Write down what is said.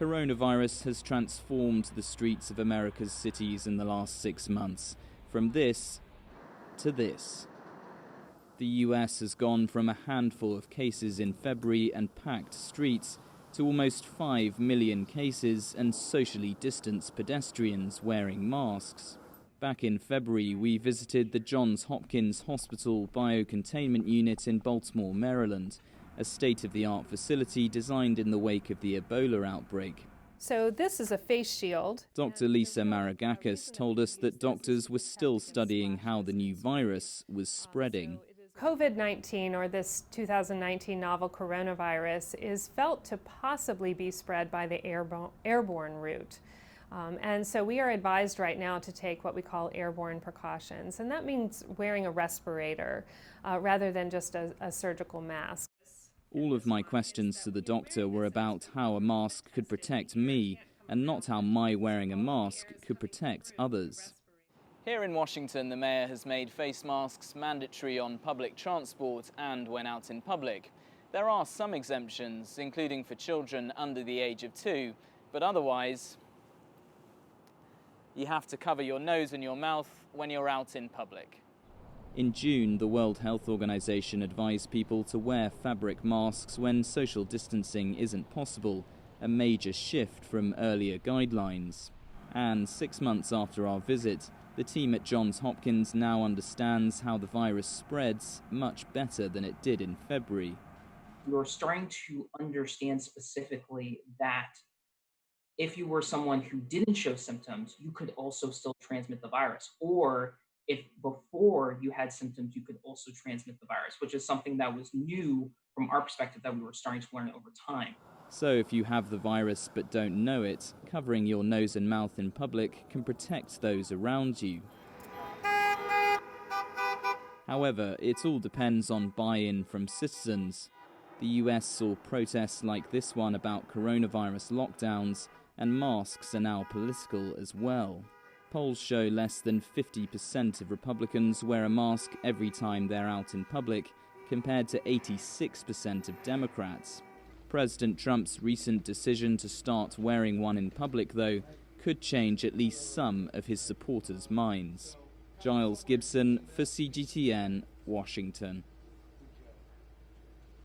Coronavirus has transformed the streets of America's cities in the last 6 months. From this to this. The US has gone from a handful of cases in February and packed streets to almost 5 million cases and socially distanced pedestrians wearing masks. Back in February, we visited the Johns Hopkins Hospital Biocontainment Unit in Baltimore, Maryland, a state-of-the-art facility designed in the wake of the Ebola outbreak. So this is a face shield. Dr. Lisa Maragakis told us that doctors were still studying how the new virus was spreading. COVID-19, or this 2019 novel coronavirus, is felt to possibly be spread by the airborne route. And so we are advised right now to take what we call airborne precautions, and that means wearing a respirator rather than just a surgical mask. All of my questions to the doctor were about how a mask could protect me and not how my wearing a mask could protect others. Here in Washington, the mayor has made face masks mandatory on public transport and when out in public. There are some exemptions, including for children under the age of 2, but otherwise, you have to cover your nose and your mouth when you're out in public. In June, the World Health Organization advised people to wear fabric masks when social distancing isn't possible, a major shift from earlier guidelines. And 6 months after our visit, the team at Johns Hopkins now understands how the virus spreads much better than it did in February. We're starting to understand specifically that if you were someone who didn't show symptoms, you could also still transmit the virus. Or if before you had symptoms, you could also transmit the virus, which is something that was new from our perspective that we were starting to learn over time. So if you have the virus but don't know it, covering your nose and mouth in public can protect those around you. However, it all depends on buy-in from citizens. The US saw protests like this one about coronavirus lockdowns, and masks are now political as well. Polls show less than 50% of Republicans wear a mask every time they're out in public, compared to 86% of Democrats. President Trump's recent decision to start wearing one in public, though, could change at least some of his supporters' minds. Giles Gibson for CGTN, Washington.